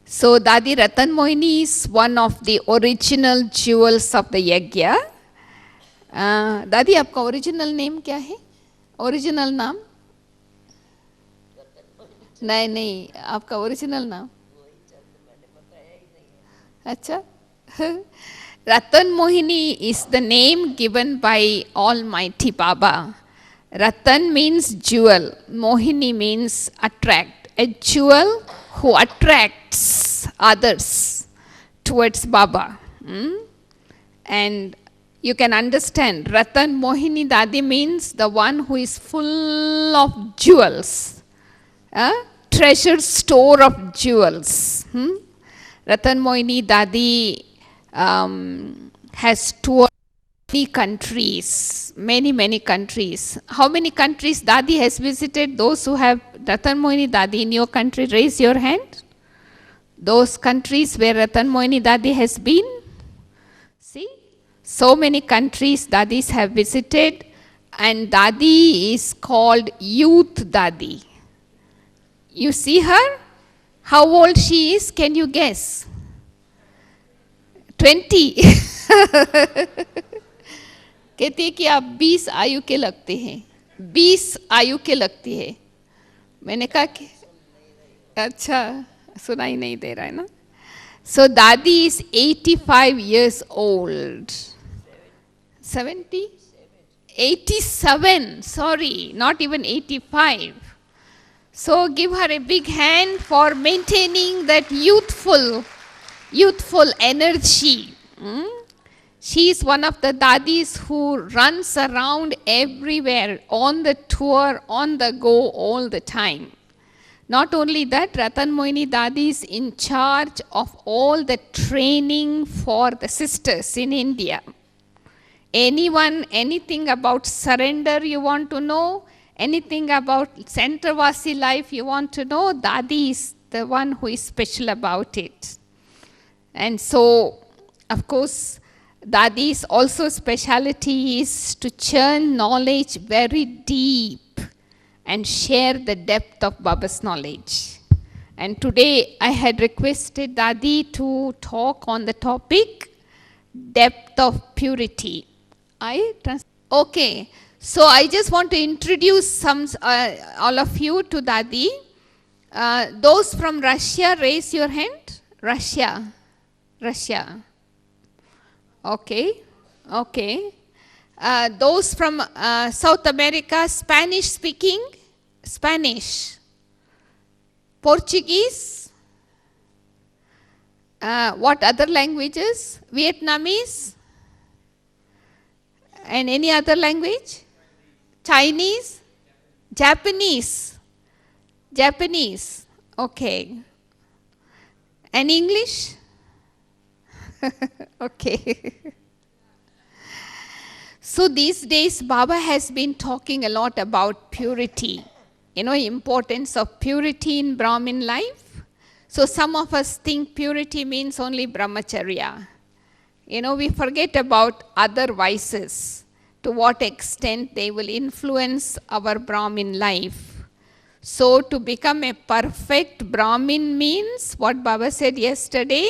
So Dadi Rata Mohini is one of the original jewels of the yajna. दादी आपका original name क्या है? Original नाम? नहीं नहीं, आपका ओरिजिनल नाम? अच्छा. Ratan Mohini is the name given by Almighty Baba. Ratan means jewel. Mohini means attract. A jewel who attracts others towards Baba. And you can understand, Ratan Mohini Dadi means the one who is full of jewels. Treasure store of jewels. Ratan Mohini Dadi has toured many countries, many countries. How many countries Dadi has visited? Those who have Ratan Mohini Dadi in your country, raise your hand. Those countries where Ratan Mohini Dadi has been. See, so many countries Dadis have visited, and Dadi is called Youth Dadi. You see her? How old she is? Can you guess? 20. कहती है कि आप 20 आयु के लगते हैं. 20 आयु के लगती है. मैंने कहा कि अच्छा, सुनाई नहीं दे रहा है ना. So Dadi is 85 years old. 70? 87. Sorry, not even 85. So give her a big hand for maintaining that youthful energy. She is one of the Dadis who runs around everywhere, on the tour, on the go all the time. Not only that, Ratan Mohini Dadi is in charge of all the training for the sisters in India. Anything about surrender you want to know, anything about Centravasi life you want to know, Dadi is the one who is special about it. And so, of course, Dadi's also speciality is to churn knowledge very deep and share the depth of Baba's knowledge. And today I had requested Dadi to talk on the topic, depth of purity. Okay, so I just want to introduce all of you to Dadi. Those from Russia, raise your hand. Russia. Okay. Those from South America, Spanish speaking? Spanish. Portuguese? What other languages? Vietnamese? And any other language? Chinese? Japanese? Okay. And English? Okay. So these days Baba has been talking a lot about purity. Importance of purity in Brahmin life. So some of us think purity means only brahmacharya. We forget about other vices, to what extent they will influence our Brahmin life. So to become a perfect Brahmin means, what Baba said yesterday,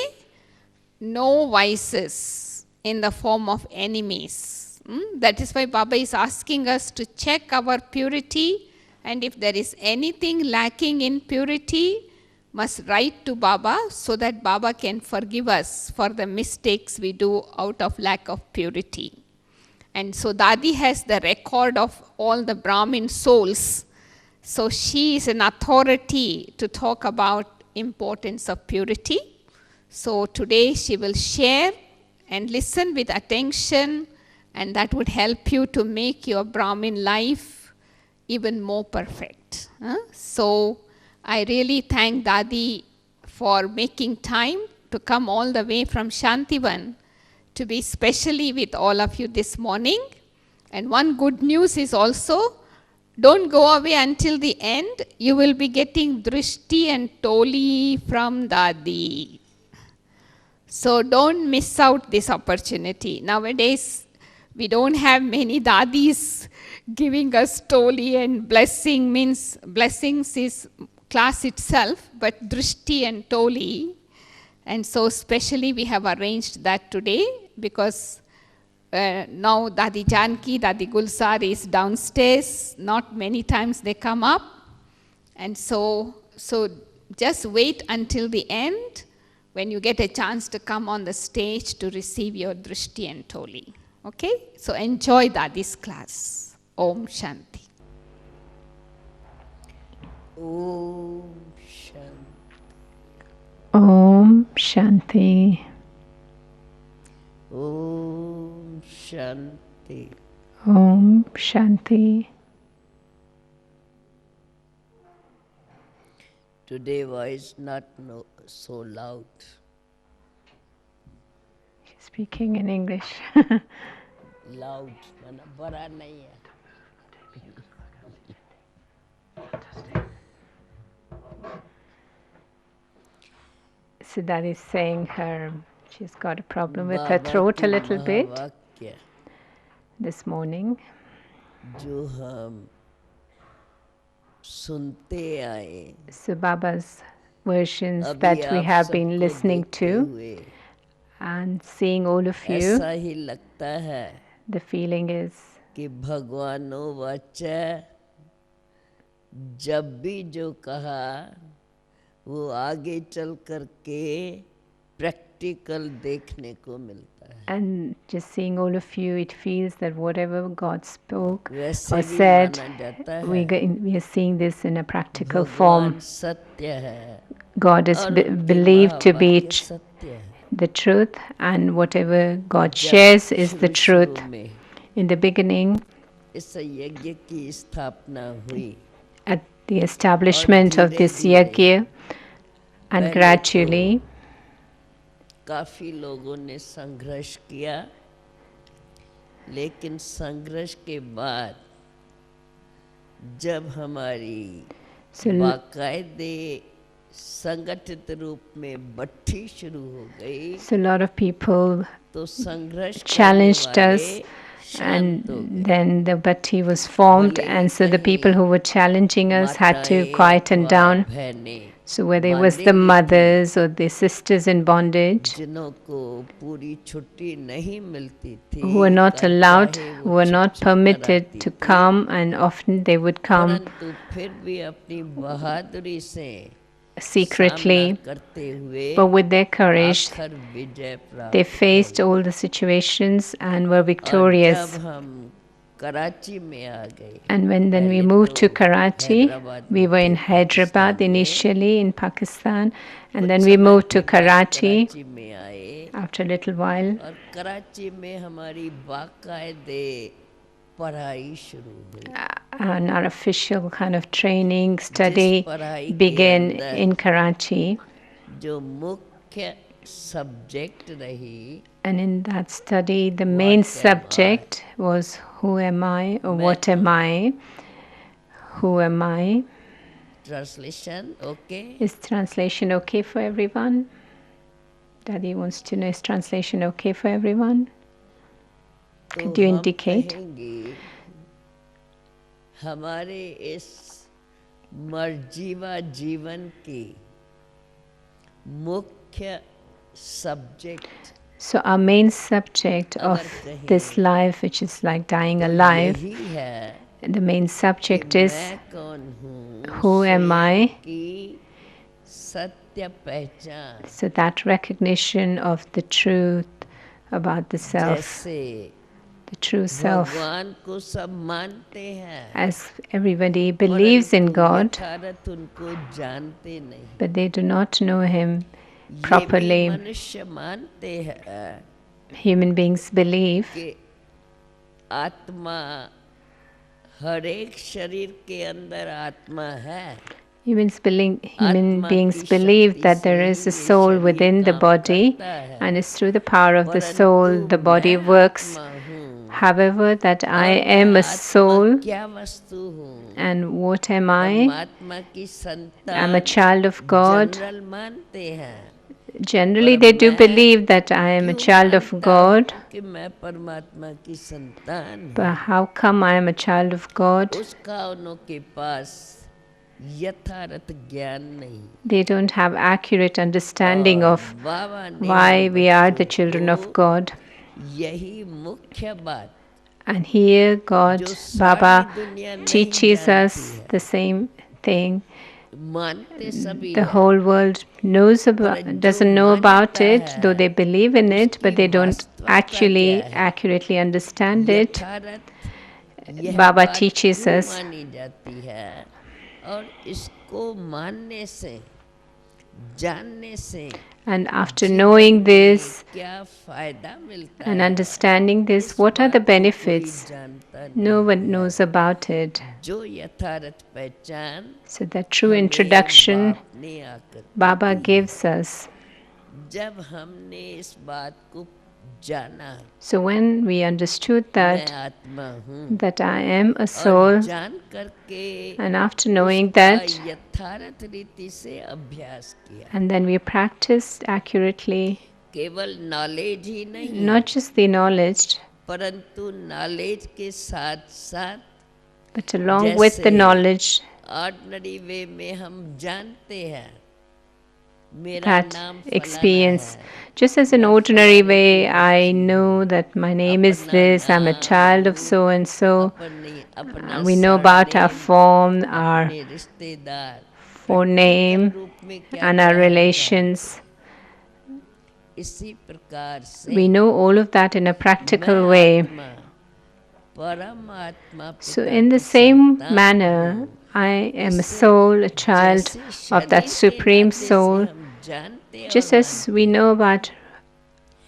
no vices in the form of enemies. That is why Baba is asking us to check our purity, and if there is anything lacking in purity, must write to Baba so that Baba can forgive us for the mistakes we do out of lack of purity. And so Dadi has the record of all the Brahmin souls. So she is an authority to talk about importance of purity. So today she will share and listen with attention, and that would help you to make your Brahmin life even more perfect. So I really thank Dadi for making time to come all the way from Shantivan to be specially with all of you this morning. And one good news is also, don't go away until the end. You will be getting Drishti and Toli from Dadi. So don't miss out this opportunity. Nowadays, we don't have many Dadis giving us Toli and blessing. Means blessings is class itself, but Drishti and Toli And so specially we have arranged that today because now Dadi Janki, Dadi Gulsar is downstairs. Not many times they come up. And so just wait until the end when you get a chance to come on the stage to receive your Drishti and Toli. Okay? So enjoy Dadi's class. Om Shanti. Om Shanti. Om Shanti. Om Shanti. Om Shanti. Today voice not so loud. She's speaking in English. Loud, mana bada nahi hai. So that is saying she's got a problem with her throat a little bit this morning. जो हम सुनते आए, So Baba's versions that we have been listening to and seeing all of you, ऐसा ही लगता है the feeling is कि भगवानो वाचा जब भी जो कहा वो आगे चल करके प्रैक्टिकल देखने को मिलता है. and just seeing all of you, it feels that whatever God spoke वैसे or भी said, माना जाता we are seeing this in a practical भगवान form. सत्य है God is और उनके believed to be महावाक्य सत्य है. the truth, and whatever God shares is the truth. शुरू में In the beginning, इस यज्ञ की स्थापना हुई at the establishment of this yajna, and gradually काफी लोगों ने संघर्ष किया, लेकिन संघर्ष के बाद जब हमारी बाकायदे संगठित रूप में भट्टी शुरू हो गई, so a lot of people तो संघर्ष challenged us, and then the bhatti was formed, and so the people who were challenging us had to quieten down. So whether it was the mothers or the sisters in bondage जिनको पूरी छुट्टी नहीं मिलती थी, who were not allowed, who were not permitted to come, and often they would come परंतु फिर भी अपनी बहादुरी से secretly, करते हुए but with their courage आखिर विजय प्राप्त they faced all the situations and were victorious. जब हम कराची में आ गए, And then we moved to Karachi. We were in Hyderabad initially in Pakistan, and then we moved to Karachi में आए after a little while. और कराची में हमारी बाकायदे पढ़ाई शुरू हुई. And our official kind of training, study began in Karachi. जो मुख्य सब्जेक्ट रही, And in that study, the main subject was who am I, or what am I? Who am I? Translation, okay? Is translation okay for everyone? Daddy wants to know, is translation okay for everyone? Could you indicate? हमारे इस मर्जीवा जीवन की मुख्य subject, so our main subject of this life, which is like dying alive, the main subject is who am I? So that recognition of the truth about the self, the true self. As everybody believes in God, but they do not know Him properly. Human beings believe human beings believe that there is a soul within the body, and it's through the power of the soul the body works. However, that I am a soul, and what am I? I'm a child of God. Generally, they do believe that I am a child of God. But how come I am a child of God? यथार्थ ज्ञान नहीं। They don't have accurate understanding और of बाबा ने why हम we are the बच्चों children of को God. यही मुख्य बात And here God, जो सारी Baba, दुनिया नहीं teaches जानती us है, the same thing. मानते सभी The है, whole world knows पर about, जो doesn't know about मान्यता it, though they है believe in it, but उसकी they don't वास्तविकता क्या actually है, accurately understand it. यथार्थ यह Baba बात teaches क्यों us, मानी जाती है, और इसको मानने से, जानने से and after जीवन knowing में this क्या फायदा मिलता and है, understanding this, इस what are the बात को कोई benefits? जानता No नहीं one है। knows about it. जो यथार्थ पहचान So that true हमें introduction बाप ने आकर के Baba दी gives है। us. जब हमने इस बात को जाना, So when we understood मैं that आत्मा हूँ, that I am a और soul, जान करके and after knowing उसका that, यथार्थ रीति से अभ्यास किया, and then we practiced accurately, केवल नॉलेज ही नहीं, not just the knowledge, परंतु नॉलेज के साथ साथ but along with जैसे the knowledge, ऑर्डिनरी वे में हम जानते हैं मेरा that नाम फलाना experience. है, Just as an मैं ordinary फलाने की way, I बच्ची know हूँ, that my name is अपना this, I'm a नाम, child of रूप, so and so. अपना We know about our surname, form, our अपने रिश्तेदार, प्रैक्टिकल forename, रूप में क्या and क्या our है relations. जानते। इसी प्रकार से We know all of that in a मैं practical way. आत्मा परमात्मा So, पिता in the की same संतान manner, हूँ। I am a इस soul, a child जैसे of that शरीर के supreme नाते से soul. हम जानते और Just as we मानते know हैं, about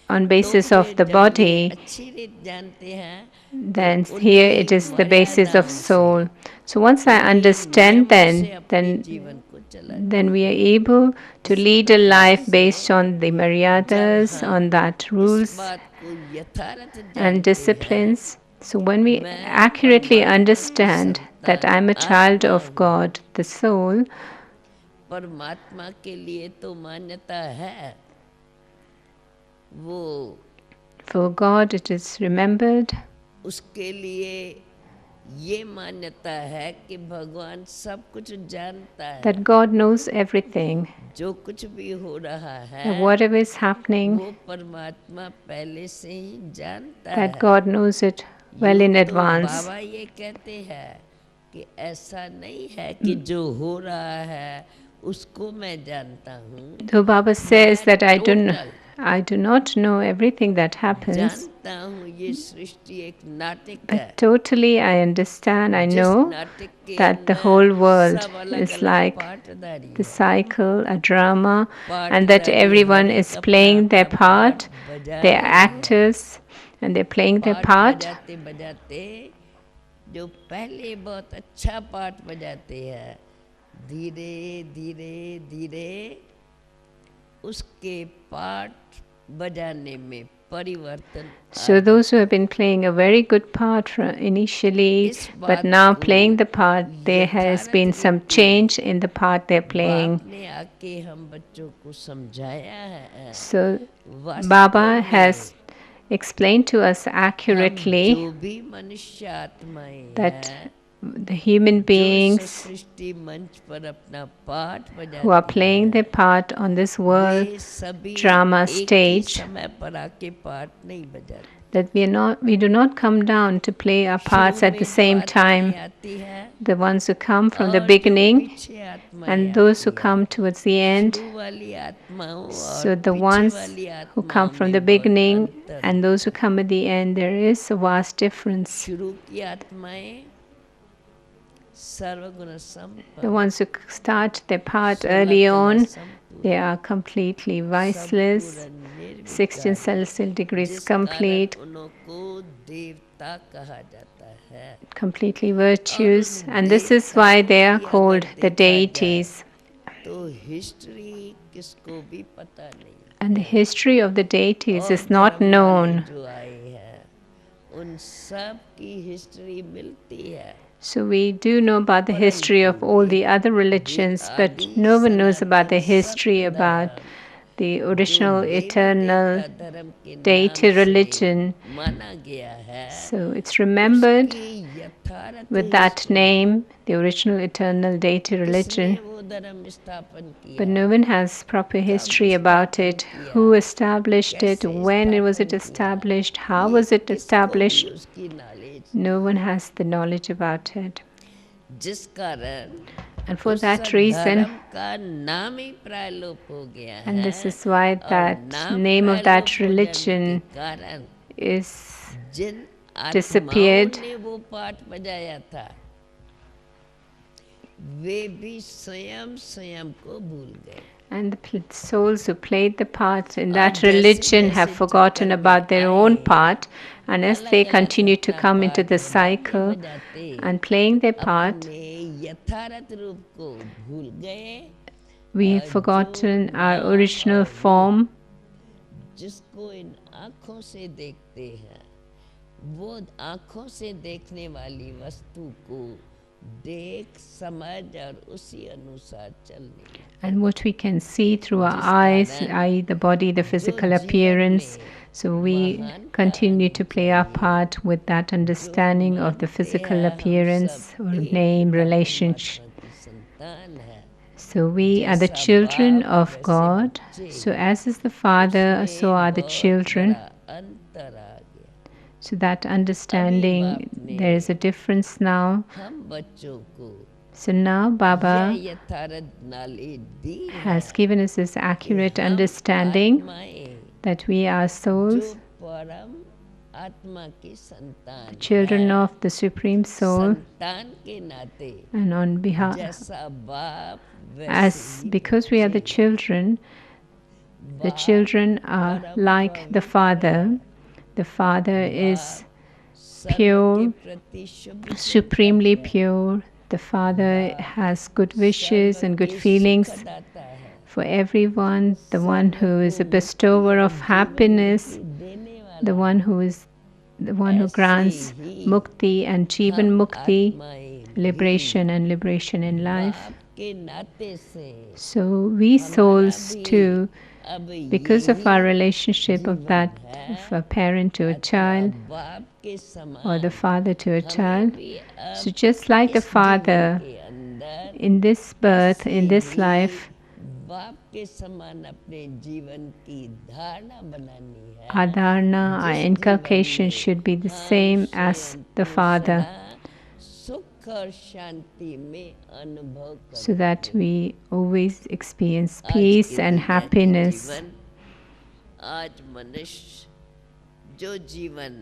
on तो basis of फिर the जब ये body, अच्छी रीत जानते हैं तो then here उन्हीं it is the basis of मर्यादाओं से, soul. So once I उन्हीं understand, नियमों से अपने then जीवन को then चलाते we हैं। are able to इसी lead a प्रकार life से based on the जब maryadas, on हम that इस rules बात को यथार्थ and जानते हैं, disciplines. So when we मैं accurately परमात्मा की understand that संतान I'm a child आत्मा of हूँ, God, the soul, परमात्मा के लिए तो मान्यता है, वो for God it is remembered, उसके लिए ये मान्यता है कि भगवान सब कुछ जानता है, that God knows everything, जो कुछ भी हो रहा that है whatever is happening, वो परमात्मा पहले से ही जानता that है। God knows it well यूँ in तो advance. बाबा ये कहते हैं कि ऐसा नहीं है कि जो हो रहा है उसको मैं जानता हूँ, Though Baba says मैं that total I do not know everything that happens, जानता हूँ ये सृष्टि एक नाटक but है, totally I understand, I जिस know नाटक के that the अंदर whole world सब अलग is अलग like पार्टदारी the है, cycle, a drama, and that पार्टदारी everyone her is एक अपना playing their अपना पार्ट part, बजा they're रही है। actors, and they're playing their part part. बजाते बजाते जो पहले बहुत अच्छा पार्ट बजाते हैं, धीरे धीरे धीरे उसके पार्ट बजाने में परिवर्तन आ So those who जाता have been playing a very good part initially, है। इस but बात now को playing the part, there has यथार्थ been some रीति change in the part they're playing. बाप ने आके हम बच्चों को समझाया है। So वास्तव Baba में has explained to us हम accurately जो भी मनुष्य आत्माएं that हैं, the human जो इस beings सृष्टि मंच पर अपना पाठ who are बजाती playing their हैं, part on this world वे सभी drama एक ही stage, समय पर आके पाठ नहीं बजाते। that we do not come down to play our शुरू parts at the में जो same time. आत्माएं आती हैं The ones who come from the और जो beginning पीछे आत्माएं and those who आती come हैं, towards the end. शुरू वाली आत्माओं और So the पीछे ones वाली who come आत्माओं from the में बहुत beginning अंतर and those होता who है। come at the end, there is a vast difference. शुरू की आत्माएं सर्वगुण The संपन्न, ones who start their part 16 early कला on, they संपूर्ण, are completely viceless, संपूर्ण 16 निर्विकारी, celestial degrees जिस कारण complete, उनको देवता कहा जाता है। completely और उन virtuous, and this is why देवताओं they are की अगर called the देखा जाए deities. तो हिस्ट्री किसको भी पता नहीं And the है, history of the deities और is not धर्म वाले known. जो आए हैं उन सब की हिस्ट्री मिलती है, So we do know about the history परंतु of all the other religions, but आदि no one knows about Sanatan the history सत्य about धर्म the जो original देवी eternal देवता धर्म के नाम deity से religion. माना गया है, So it's remembered उसकी with that name, the original eternal deity religion, किसने वो धर्म स्थापन but किया, no one has proper history about it. Who established it? When was it established? How ये was it किसको भी established? उसकी knowledge, No one has the knowledge about it. जिस कारण And for उस that reason, धर्म का नाम ही प्रायलोप हो गया and है, this is why और that नाम name of प्रायलोप that हो जाने के religion कारण is जिन आत्माओं disappeared. ने वो पाठ बजाया था, वे भी स्वयं स्वयं को भूल गए, And the souls who played the part in और that जैसे religion have जैसे forgotten चक्कर about में their own आए, part, and as they अलग अलग continue to अपना come into पाठ the बजाते cycle बजाते and playing their part, अपने यथार्थ रूप को भूल गए, we have जो forgotten our नाम original और रूप form, जिसको इन आँखों से देखते हैं, वो आँखों से देखने वाली वस्तु को देख समझ और उसी अनुसार चलने, and what we can see through our eyes, i.e., the body, the जो physical जीवन appearance. में So we महानता continue आनी to play our चाहिए, part with that जो understanding of the मानते physical हैं हम appearance सब or एक name पिता relationship. परमात्मा की संतान है, So we are the जैसा children बाप of वैसे God. बच्चे, So as is the Father, so उसमें are the बहुत children. बड़ा अंतर आ गया, So that अभी understanding, बाप ने there is a difference now. हम बच्चों को So now यह Baba यथार्थ नॉलेज दी है has given us this कि accurate हम understanding आत्माएं that we are जो souls, परम आत्मा की संतान children है, of the Supreme Soul, संतान के नाते and on behalf, जैसा बाप वैसे as he because we are the बच्चे, children, the बाप children are परम like the पवित्र Father. है, The Father is बाप सर्व के pure, प्रति शुभ supremely चिंतक है, pure. The Father बाप has good wishes serve and good के feelings सुखदाता है, for everyone, the one serve who is को a मुक्ति bestower और of जीवन happiness, मुक्ति देने the वाला one है, who is the one who ऐसे grants he mukti and jivan हम mukti, आत्माएं भी liberation and liberation in life. बाप के नाते से So we हमारा souls भी too, अब because of यही our relationship of जीवन that, है, of a parent to a अथवा child बाप के or the समान father to a हमें child. भी So अब just like the इस जीवन father के अंदर in this birth, ऐसे in this ही life, बाप के समान अपने जीवन की धारणा बनानी है, our dharana, our जिस जीवन inculcation में should be the हम same as स्वयं the को father, सदा सुख और शांति में अनुभव so that करेंगे। we always experience आज peace के and दुनिया की happiness. जीवन, आज मनुष्य जो जीवन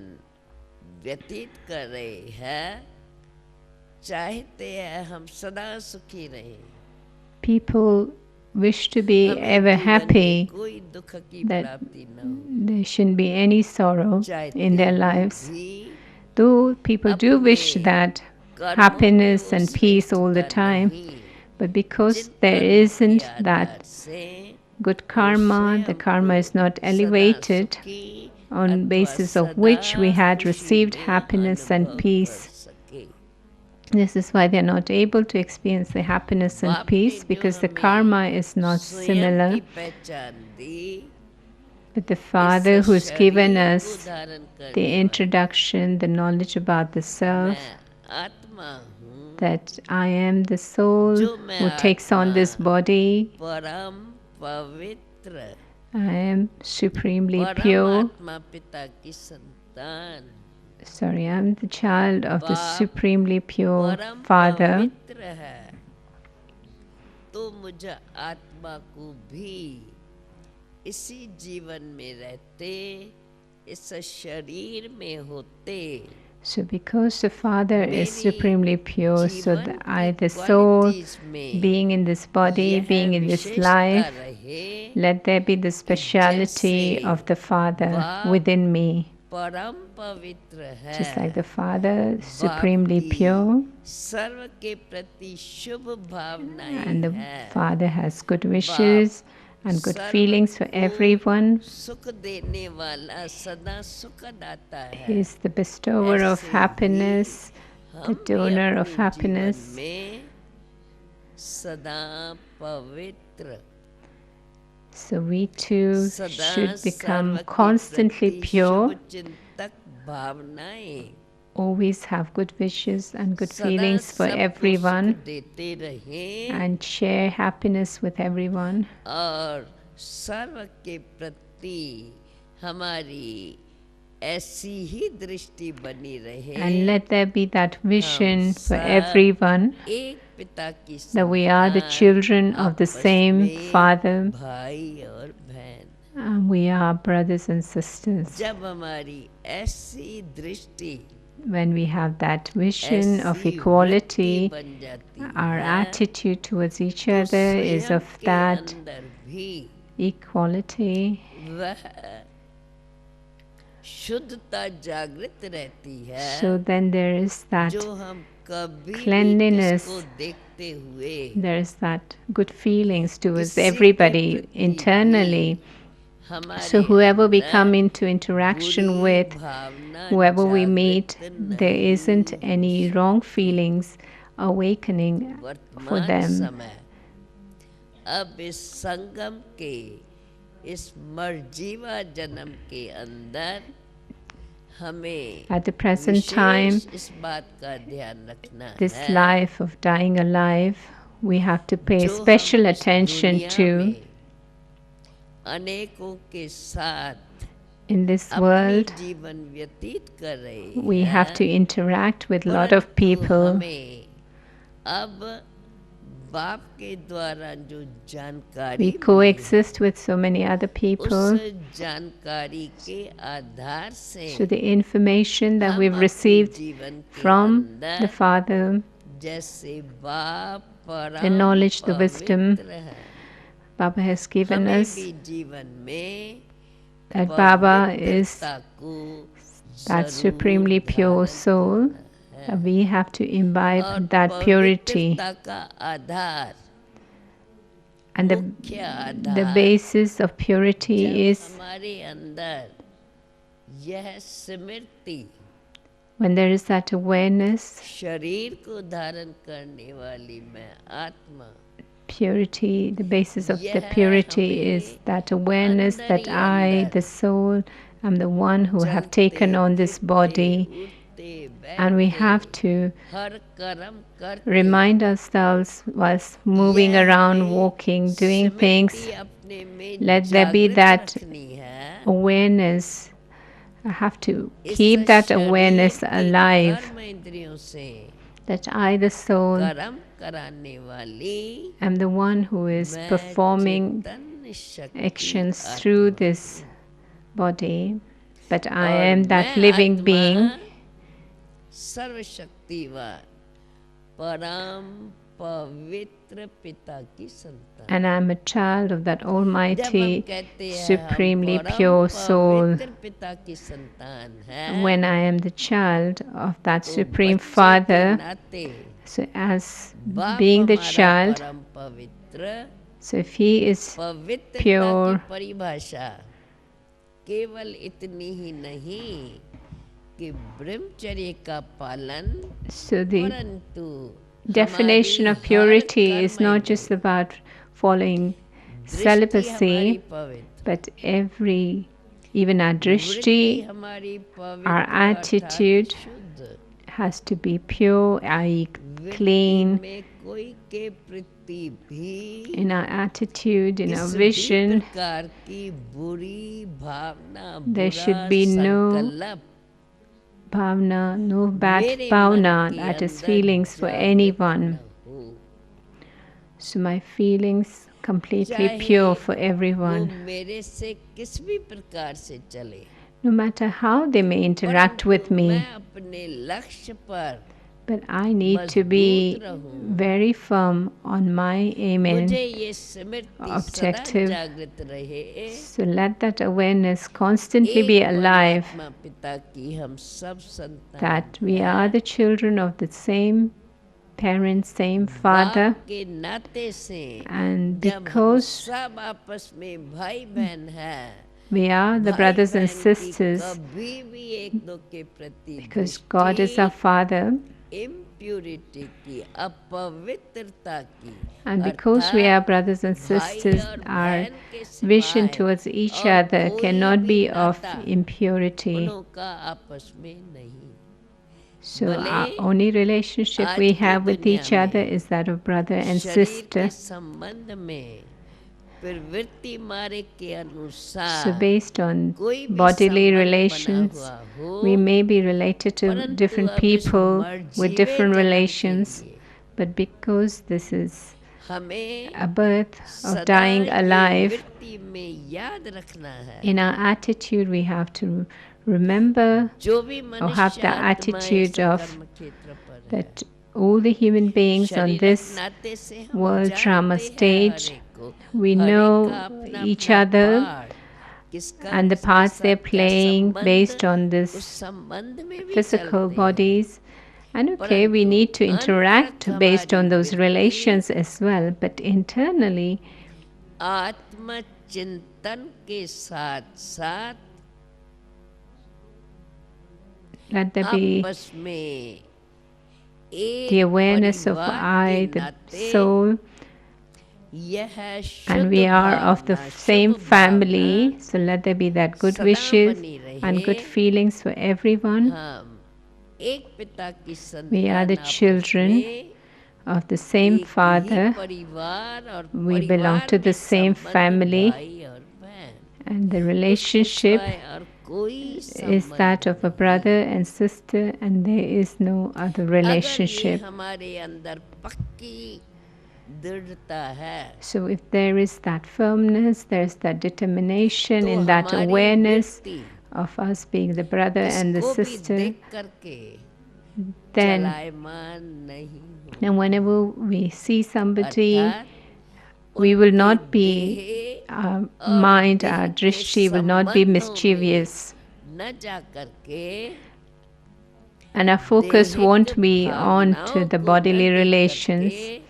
व्यतीत कर रहे हैं, चाहते हैं हम सदा सुखी रहें, People wish to be हमें ever जीवन में happy, कोई दुख की that प्राप्ति न हो, there shouldn't be any sorrow चाहते in their हुए lives. भी Though people do wish अपने that कर्मों में happiness वो and peace all the श्रेष्ठता time, नहीं, but because जिन there कर्मों के isn't आधार that से good वो karma, the स्वयं karma को is not सदा elevated सुखी on अथवा basis of सदा which we had खुशी received में happiness and अनुभव कर peace. सके। This is why they are not able to experience the happiness and बाप ने peace, जो because the हमें karma is not स्वयं similar. की पहचान दी, But the इस Father who's given शरीर को us धारण the करने वाला introduction, the knowledge about the self, मैं आत्मा हूँ, that I am the soul जो मैं who takes on आत्मा this body. परम पवित्र, I am supremely परम pure. आत्मा पिता की संतान, Sorry, I am the child of the बाप supremely pure परम Father. पवित्र है, तो मुझे आत्मा को भी इसी जीवन में रहते, इस शरीर में होते, So because the Father is मेरी supremely pure, so जीवन that की I, the soul, क्वालिटीज में being in this body, यह being in this विशेषता life, रहे let there be the कि speciality जैसे of the Father बाप within me. परम पवित्र Just like है, the Father, बाप supremely की pure, सर्व के प्रति शुभ भावनाएं and the हैं, Father has good बाप wishes and good serve feelings for को everyone. सुख देने वाला सदा सुख दाता He है, is the bestower of ऐसे ही happiness, the हम भी donor of अपने जीवन happiness. में सदा पवित्र, So we too सदा should सर्व become के constantly प्रति pure, शुभ चिंतक भावनाएं, always have good wishes and good सदा feelings for सबको सुख everyone देते रहें and share happiness with everyone. और सर्व के प्रति हमारी ऐसी ही दृष्टि बनी रहे And let there be that हम vision for सब everyone एक पिता की that we are the संतान children of the आपस same में Father भाई और बहन and we are brothers and sisters. जब हमारी ऐसी दृष्टि When we have that vision of ऐसी वृत्ति equality, बन जाती our है attitude towards each तो other is स्वयं of के that अंदर भी equality. वह शुद्धता जागृत रहती है So then there is that जो हम कभी भी cleanliness, किसको देखते हुए there is that good feelings towards किसी के everybody प्रति internally. भी हमारे So whoever we come अंदर into interaction बुरी with, Bhavna whoever we meet, जागृत there isn't नहीं any हो wrong सकती। feelings awakening for वर्तमान them. समय अब इस संगम के इस मर्जीवा जन्म के अंदर हमें At the present time, विशेष इस बात का ध्यान रखना this है life of dying alive, we have to pay जो special हम इस attention दुनिया to में अनेकों के साथ in this अपनी world. जीवन व्यतीत कर रहे We have to हैं interact with a lot of परंतु people. हमें अब बाप के द्वारा जो जानकारी We milli coexist with so many other उस people. जानकारी के आधार से So the information that हम we've अपने received जीवन के from the अंदर Father, जैसे बाप the परम knowledge, the wisdom पवित्र है Baba has given हमें us, भी जीवन में that Baba is पवित्रता को that जरूर supremely pure धारण soul, करना है that we have to और imbibe that purity. पवित्रता का आधार And मुख्य the Aadhaar basis of purity जब is हमारे अंदर यह स्मृति when there is that awareness, शरीर को धारण करने वाली मैं आत्मा purity, the basis of the यह purity हमें is that awareness अंदर that ही I, अंदर the soul, am the one who have चलते taken on this फिरते body, उठते and we बैठते have to हर कर्म करते remind ourselves whilst moving यह around, हमें walking, doing things, स्मृति अपने में let there be जागृत that रखनी है awareness. I have to इस keep that शरीर awareness की alive, कर्म इंद्रियों से that I, the soul, कर्म कराने वाली am the one who is मैं performing चैतन्य शक्ति actions through आत्मा this body, but I और am that मैं living आत्मा being, सर्वशक्तिवान परम पवित्र पिता की संतान and I am a child of that जब हम Almighty, कहते हैं हम supremely परम pure soul. पवित्र पिता की संतान हैं When I am the child of that तो Supreme बच्चे के Father, नाते so as बाप being the हमारा child, परम पवित्र so if he is पवित्रता की pure, परिभाषा केवल इतनी ही नहीं कि ब्रह्मचर्य का पालन so the परंतु definition हमारी of हर purity is कर्म not just इंद्रिय, about following दृष्टि हमारी celibacy, पवित्र but every, even our वृत्ति drishti, हमारी our पवित्र अर्थात attitude शुद्ध has to be pure, i.e. व्यक्ति clean, में कोई के प्रति भी in our attitude, in our किसी भी vision. प्रकार की बुरी भावना There बुरा should be no संकल्प bhavna, no bad मेरे मन bhavna, के that is अंदर feelings for जागृत anyone. न हो So my feelings completely चाहे pure for वो everyone, मेरे से किस भी प्रकार से चले no matter how they may interact with परंतु me. मैं अपने लक्ष्य पर But I need to मजबूत be रहूं very firm on my aim and मुझे ये स्मृति सदा objective. जागृत रहे So let that awareness constantly be एक alive, परमात्मा पिता की हम सब संतान that we हैं। are the children of the same parents, same Father. बाप के नाते से And जब हम because सब आपस में भाई बहन हैं we are the भाई brothers and बहन की sisters, कभी भी एक दो के प्रति because God is our Father, impurity की अपवित्रता की and because we are अर्थात brothers and भाई sisters, और our बहन के vision सिवाय towards each और other कोई cannot भी be of नाता impurity. उनों का आपस में नहीं So our भले only relationship आज we की have with दुनिया each other में is that of brother and शरीर के sister. संबंध में प्रवृत्ति मार्ग के So अनुसार based on कोई भी bodily संबंध बना relations, हुआ हो, we may be related to परंतु different अब इस people with मर्जीवे different जन्म के relations, लिए but because this is हमें a birth of सदा dying ये alive, वृत्ति में याद रखना है, in our attitude we have to remember जो भी or have मनुष्य the आत्मा इस attitude of कर्म क्षेत्र पर है, that all the human beings on शरीरक this नाते से हम world drama जानते हैं हर stage, एक को, we हर एक know का अपना each अपना other पार्ट, किसका and the किसके parts they're साथ क्या playing संबंध, based on उस this संबंध में भी physical चलते हैं, bodies. And okay, we परंतु need to अंतरक interact based हमारी on those वृत्ति relations as well, but internally, आत्म चिंतन के साथ साथ let there be आपस में the एक awareness of परिवार I, के the नाते soul, यह and शुद्ध we are of the Bhavna, same Shubh family. Bhavna So let there be that good सदा wishes बनी and good रहे, feelings for everyone. हम एक पिता की We are संतान the आपस children में of the same एक ही Father. परिवार और We belong परिवार to में the same संबंध family, भाई और बहन, and the उसके relationship सिवाय और कोई is संबंध that of a brother नहीं। and sister, and there is no other अगर ये relationship. हमारे अंदर पक्की दृढ़ता है, So if there is that firmness, there's that determination तो in that हमारी awareness वृत्ति of us being the brother and the किसको भी sister, देख करके then चलायमान नहीं हो, and whenever we see somebody, अर्थात we will उनके not be, देह our और mind, देह our के drishti will not be संबंधों में mischievous, न जा करके and our focus दैहिक won't be on to भावनाओं the को न bodily देख relations करके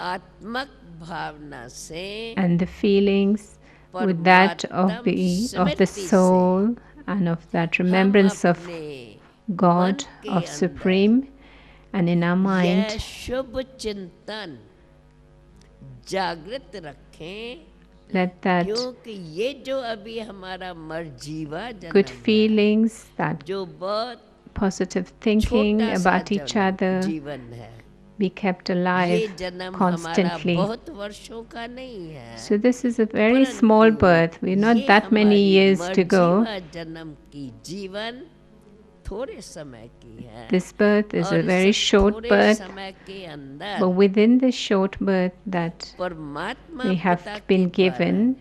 आत्मक भावना से, and the feelings with that of परमात्म the स्मृति से soul and of that हम remembrance of अपने मन God, के of अंदर Supreme, and in our यह mind शुभ चिंतन जागृत रखें, let that क्योंकि ये जो अभी हमारा मर्जीवा good जन्म है, feelings, that जो बहुत positive thinking छोटा सा about each other जीवन है, be kept ये alive जन्म हमारा constantly. बहुत वर्षों का नहीं है, So this is a very small परंतु birth. We're not ये that many हमारी years to go. मर्जीवा जन्म की जीवन थोड़े समय की है, This birth is a और very इस short थोड़े birth, समय के but अंदर within this short birth that परमात्मा we have पिता के been द्वारा given,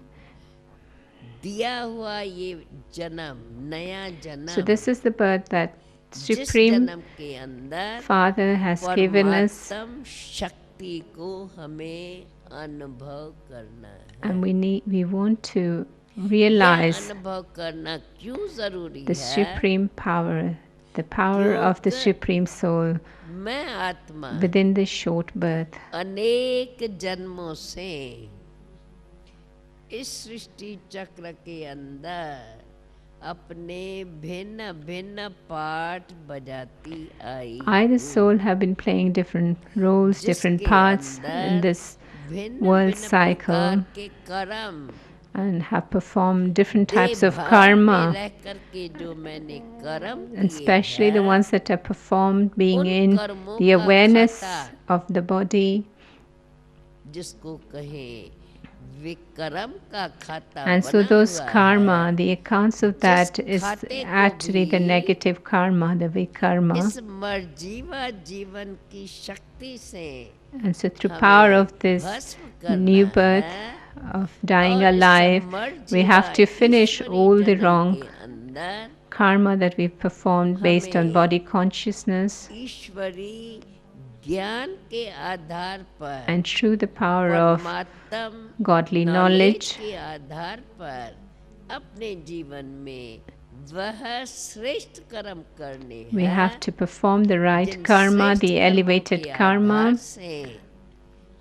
दिया हुआ ये जन्म, नया so जन्म, this is the birth that जिस Supreme जन्म के अंदर Father has given us, परमात्म शक्ति को हमें अनुभव करना है। and we want to यह realize अनुभव करना क्यों जरूरी the है? supreme power, the power of the क्योंकि Supreme Soul मैं आत्मा within this short birth. अनेक जन्मों से इस सृष्टि चक्र के अंदर अपने भिन्न भिन्न पार्ट बजाती आई I, the soul, have been playing different roles, different जिसके parts in अंदर this भिन्न world भिन्न cycle प्रकार के कर्म, and have performed different types देह of भाव में karma, रह करके जो मैंने कर्म and किए especially the हैं, ones that are performed being उन in कर्मों the का awareness खाता, of the body. जिसको कहें विकर्म का खाता And so बना those हुआ karma, है, the accounts of that is खाते को actually the भी negative karma, the vikarma. इस मर्जीवा जीवन की शक्ति से And so through power of this भस्म new करना birth है, of dying और इस alive, we मर्जीवा have to finish Ishwari all the जन्म wrong के अंदर karma that we've performed based on हमें body consciousness, ईश्वरी ज्ञान के आधार पर, and through the power of परमात्म godly नॉलेज knowledge, के आधार पर अपने जीवन में वह श्रेष्ठ कर्म करने we हैं, have to perform the right Jin karma, श्रेष्ठ the कर्मों elevated के karma, आधार से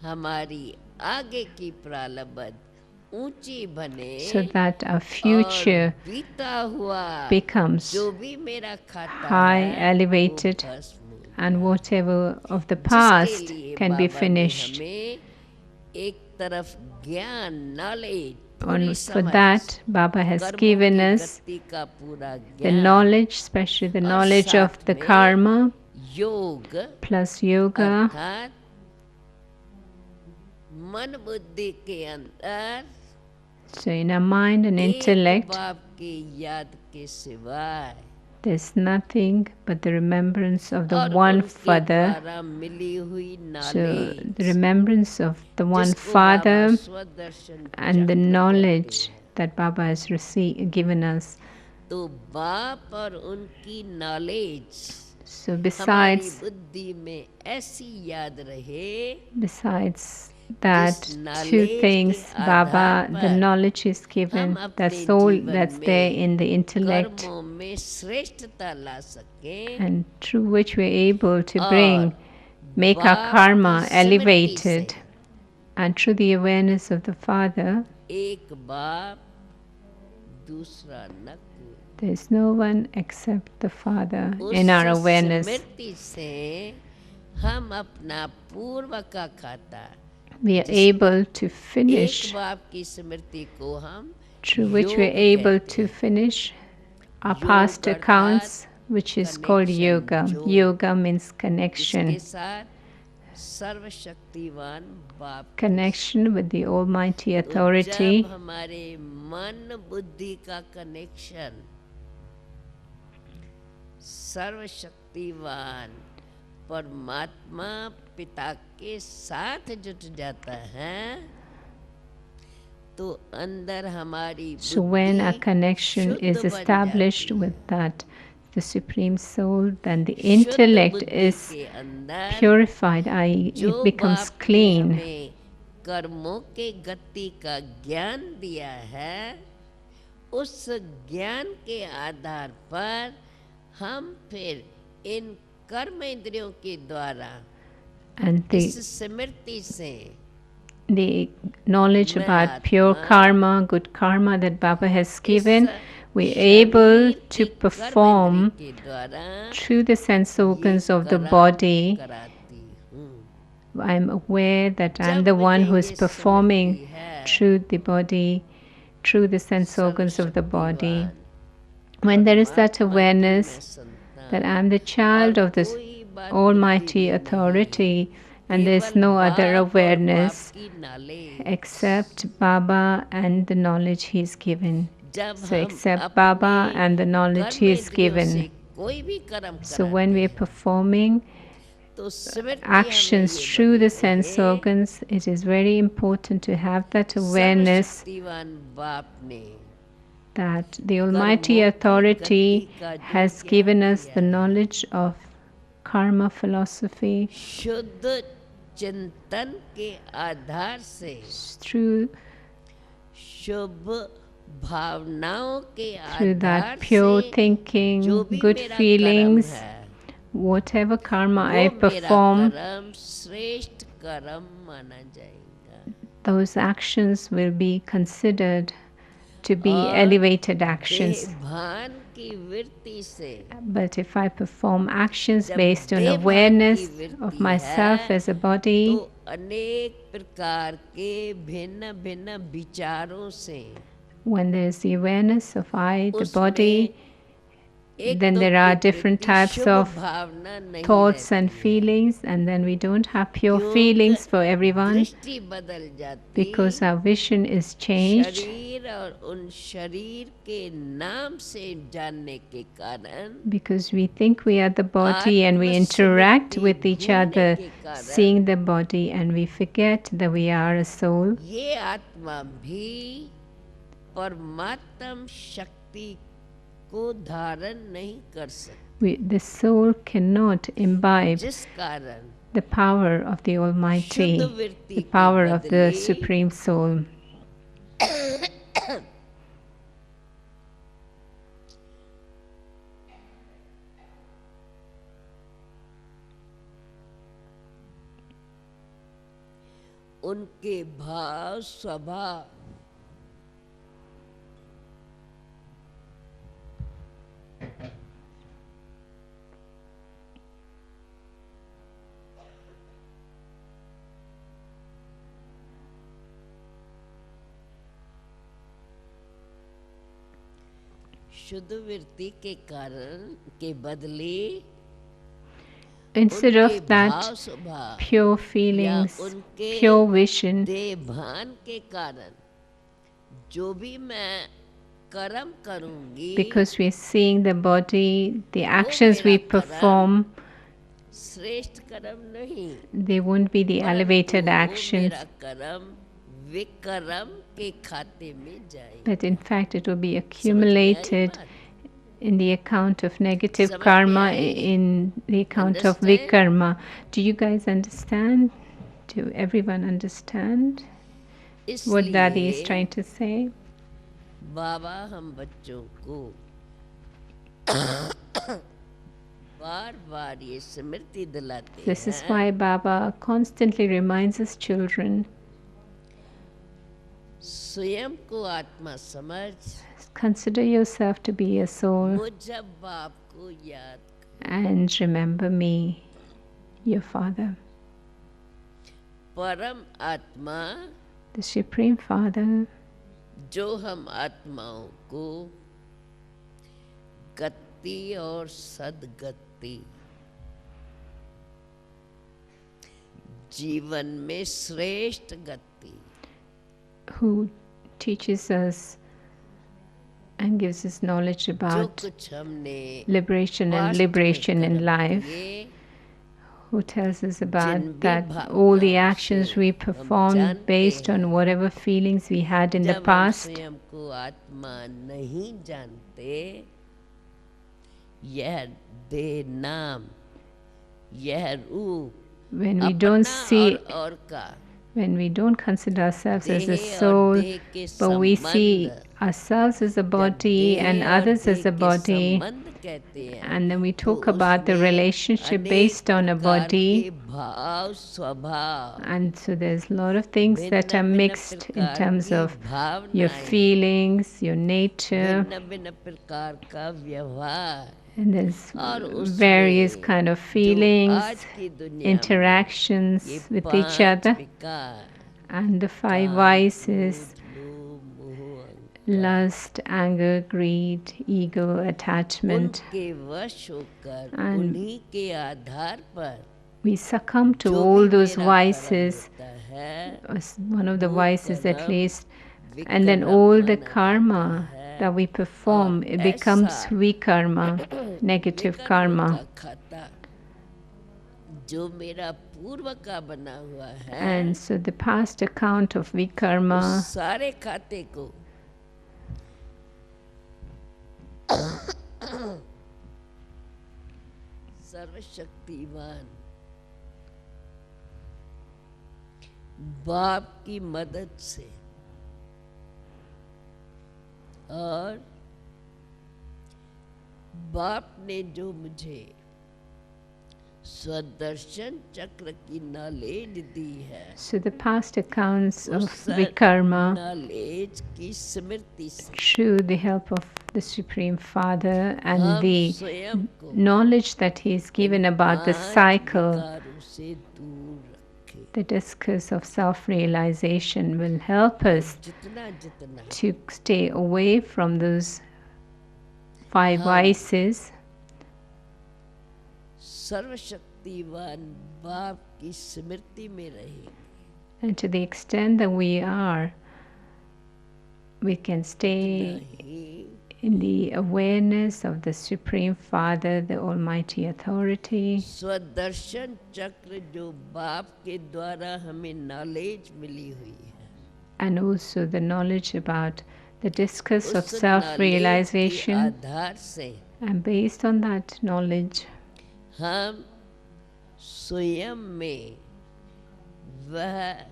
हमारी आगे की प्रारब्ध ऊंची बने, so that our और future बीता हुआ becomes जो भी मेरा खाता high, है elevated, वो भस्म हो and whatever of the जिसके past लिए can be बाबा ने finished. हमें एक तरफ ज्ञान नॉलेज पूरी For समझ, that, Baba has कर्मों given की us गति का पूरा the ज्ञान knowledge, especially the और knowledge of साथ the में karma योग plus yoga. अर्थात मन बुद्धि के अंदर So in our mind and एक intellect, बाप की याद के सिवाय there's nothing but the remembrance of the और one उनके Father. द्वारा मिली हुई So the knowledge remembrance of the one जिसको बाबा Father स्वदर्शन and the चक्र कहते knowledge हैं। that Baba has given us. तो बाप और उनकी नॉलेज So हमारी बुद्धि में ऐसी याद रहे besides जिस that, two नॉलेज के things आधार Baba, the पर knowledge is हम given, that अपने soul जीवन that's there in में the intellect, कर्मों में श्रेष्ठता ला सकें and through which we're able to और make our बाप की karma स्मृति से elevated. And through the awareness of the Father, एक बाप दूसरा न कोई, there's no one except the Father उस in our awareness. स्मृति से हम अपना पूर्व का खाता We are able to एक finish, बाप की स्मृति को हम through which we're योग able कहते to हैं। finish our योग past अर्थात accounts, which is called connection, yoga. जोड़, Yoga means जिसके connection. साथ सर्वशक्तिवान बाप की। Connection with the Almighty तो जब Authority. हमारे मन बुद्धि का कनेक्शन सर्वशक्तिवान परमात्मा पिता के साथ जुट जाता है तो अंदर हमारी So when our बुद्धि connection शुद्ध is बन established जाती है। with that, the Supreme Soul, then the शुद्ध intellect बुद्धि is के अंदर purified, i.e. जो it becomes बाप ने clean. हमें कर्मों के गति का ज्ञान दिया है, उस ज्ञान के आधार पर हम फिर इन कर्म इंद्रियों के द्वारा And इस स्मृति से the knowledge मैं about pure आत्मा karma, good karma that Baba has इस given, we're able शरीर to की कर्म perform इंद्रिय के द्वारा through the sense ये organs of the कर्म body. कराती हूँ। I'm aware that I'm जब the one मुझे who is ये performing स्मृति है through the body, through the sense organs of the body. सर्वशक्तिवान When there is that परमात्मा की मैं awareness that संतान I'm the और child of this कोई बात Almighty बुद्धि में नहीं, Authority, and there's केवल no other बाप और बाप awareness की knowledge. except Baba and the knowledge He's given. जब So हम except Baba अपने and the knowledge कर्म He is इंद्रियों से given. कोई भी कर्म So when कराते we are हैं performing तो स्मृति हमें actions ये through बनी the sense रहे organs, it is very important to have that awareness सर्वशक्तिवान बाप ने that the कर्मों Almighty की Authority गति का जो has ज्ञान given us दिया the है, knowledge of karma philosophy शुद्ध चिंतन के आधार से through शुभ भावनाओं के through आधार that pure से thinking, जो भी good मेरा कर्म feelings, है whatever karma वो I मेरा perform, कर्म श्रेष्ठ कर्म माना जाएगा those actions will be considered to be और elevated actions. देहभान की वृत्ति से But if I perform actions जब based on देहभान की awareness of वृत्ति myself है as a तो body, अनेक प्रकार के भिन्न भिन्न विचारों से when there is the awareness of I, the उसमें body, एक then तो there की are different वृत्ति types शुभ of भावना नहीं thoughts and रहती है feelings, and then we don't have pure क्योंकि feelings for everyone दृष्टि बदल जाती because our vision is changed, शरीर और उन शरीर के नाम से जानने के कारण because we think we are the body and we interact आत्मस्मृति with each भूलने other, के कारण seeing the body, and we forget that we are a soul. ये आत्मा भी परमात्म शक्ति को धारण नहीं कर सकती The soul cannot imbibe जिस कारण the power of the Almighty, शुद्ध वृत्ति the के power of the बदले Supreme Soul. उनके भाव स्वभाव शुद्ध वृत्ति के कारण के बदले instead उनके of that भाव स्वभाव pure या feelings, उनके pure vision, देह भान के कारण जो भी मैं कर्म करूंगी because we're seeing the body, the वो actions we मेरा कर्म perform, श्रेष्ठ कर्म नहीं, they won't be the elevated परंतु वो actions, मेरा कर्म विकर्म के खाते में जाए। but in fact it will be समझ में आई accumulated बात? in the account of negative समझ में karma, I? in the account of Understand? vikarma. Do you guys understand? Do everyone understand what Dadi is इसलिए trying to say? बाबा हम बच्चों को बार बार ये स्मृति दिलाते This is हैं why Baba constantly reminds us children, स्वयं को आत्मा समझ, consider yourself to be a soul मुझ बाप को याद, and remember me, your Father, परम आत्मा the Supreme Father, जो हम आत्माओं को गति और सदगति जीवन में श्रेष्ठ गति who teaches us and gives us knowledge जो about कुछ हमने liberation and वास्तव में liberation in कर्म life, किए, who tells us Jin about भी that भावनाओं all the actions से we हम performed जानते based हैं, on whatever feelings we had in the जब हम past, स्वयं को आत्मा नहीं जानते, यह देह नाम, यह रूप when we don't अपना see, और का when we don't consider ourselves as a देह और soul, देह के but we see संबंध, ourselves as a जब body and देह और others as देह a के body, संबंध कहते हैं, and then we तो talk about the उसमें relationship अनेक based on a प्रकार body, के भाव स्वभाव, and so there's a lot of things that are भिन्न भिन्न mixed in प्रकार terms की of your भावनाएं, feelings, your nature, भिन्न भिन्न प्रकार का व्यवहार, and there's और various उसमें kind of जो feelings, आज की दुनिया में interactions ये with each पांच other, विकार, and the five काम, vices: क्रोध, लोभ, मोह, अहंकार, lust, anger, greed, ego, attachment. उनके वश होकर And उन्हीं के आधार पर we succumb to जो all भी those मेरा कर्म vices, होता है, as one of the वो vices at कर्म least, and then विकर्म all the माना जाता karma है, that we और perform, it becomes ऐसा vikarma, negative विकर्मों karma. का खाता जो मेरा पूर्व का बना हुआ है, And so the past account of उस vikarma, सारे खाते को सर्वशक्तिवान बाप की मदद से और बाप ने जो मुझे स्वदर्शन चक्र की नॉलेज दी है, so the past accounts of उस vikarma, नॉलेज की स्मृति से through the help of the Supreme Father and हम the स्वयं को knowledge that He's given about the पांच cycle, विकारों से दूर रखे। the discourse of self-realization will help us जितना जितना to stay away from those five vices, सर्वशक्तिवान बाप की स्मृति में रहेंगे, and to the extent that we can stay नहीं in the awareness of the Supreme Father, the Almighty Authority, स्वदर्शन चक्र जो बाप के द्वारा हमें नॉलेज मिली हुई है, and also the knowledge about the discourse of उस नॉलेज के self-realization, आधार से and based on that knowledge, हम स्वयं में वह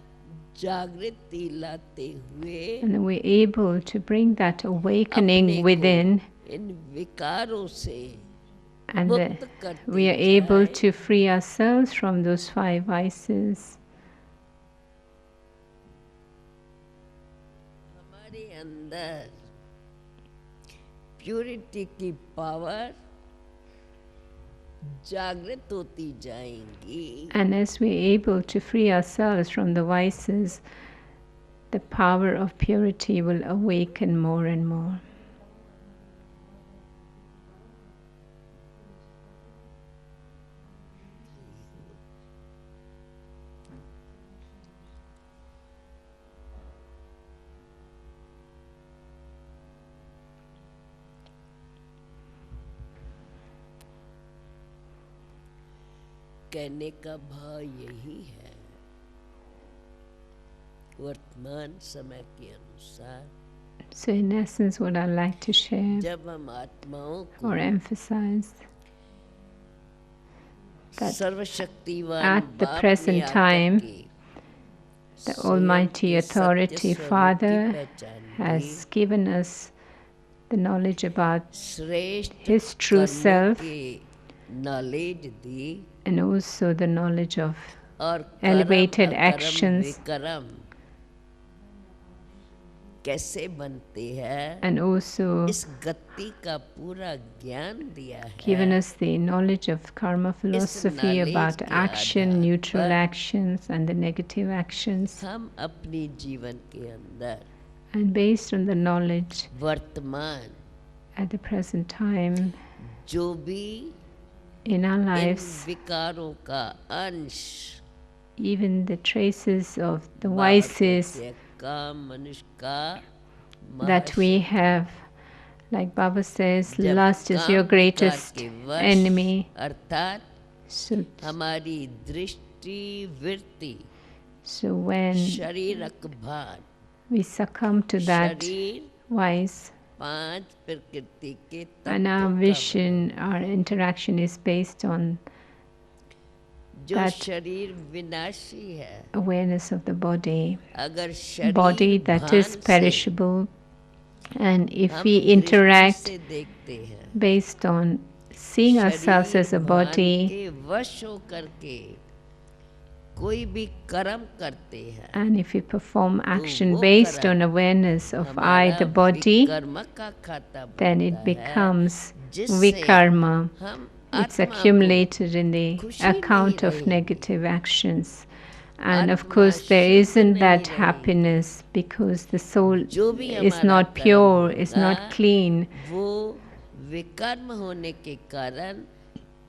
जागृति लाते हुए and then we're able to bring that अपने awakening को within, इन विकारों से and मुक्त करते we are able जाएं। to free ourselves from those five vices. हमारे अंदर प्यूरिटी की पावर जागृत होती जाएंगी, And as we're able to free ourselves from the vices, the power of purity will awaken more and more. कहने का भाव यही है, वर्तमान समय के अनुसार So, in essence, what I'd like to share जब हम आत्माओं को or emphasize that सर्वशक्तिवान at the बाप ने present आकर time, के the स्वयं Almighty के सत्य Authority स्वरूप की Father पहचान दी, has given us the knowledge about श्रेष्ठ His true कर्मों self के knowledge the, and also the knowledge of और elevated कर्म अकर्म actions विकर्म कैसे बनते हैं, and also इस गति का पूरा ज्ञान दिया given है। us the knowledge of karma philosophy knowledge about के action, आधार neutral पर actions and the negative actions. हम अपनी जीवन के अंदर And based on the knowledge वर्तमान at the present time जो भी in our इन lives, विकारों का अंश even the traces of the Baba vices कहते हैं, काम मनुष्य का that we महाशत्रु। have, like Baba says, जब lust is काम your विकार greatest के वश enemy. अर्थात So, हमारी दृष्टि वृत्ति when शरीरक भान we succumb to that शरीर vice, पांच प्रकृति के and our तत्वों का vision, our interaction is based on जो that शरीर विनाशी है, awareness of the body, अगर शरीर body that भान is से perishable. And if हम we दृष्टि interact से देखते हैं, based on seeing ourselves शरीर as a भान body, के वश होकर के कोई भी कर्म करते हैं, and if we perform action वो based कर्म on awareness of I, हमारा the body, विकर्म का खाता then बनता it है, becomes जिससे vikarma. हम It's आत्मा को accumulated in the खुशी नहीं account of रहेगी, negative actions. And of आत्मा course, there शुद्ध isn't नहीं that रहेगी। happiness because the soul जो भी is हमारा not कर्म pure, is होगा, not clean. वो विकर्म होने के कारण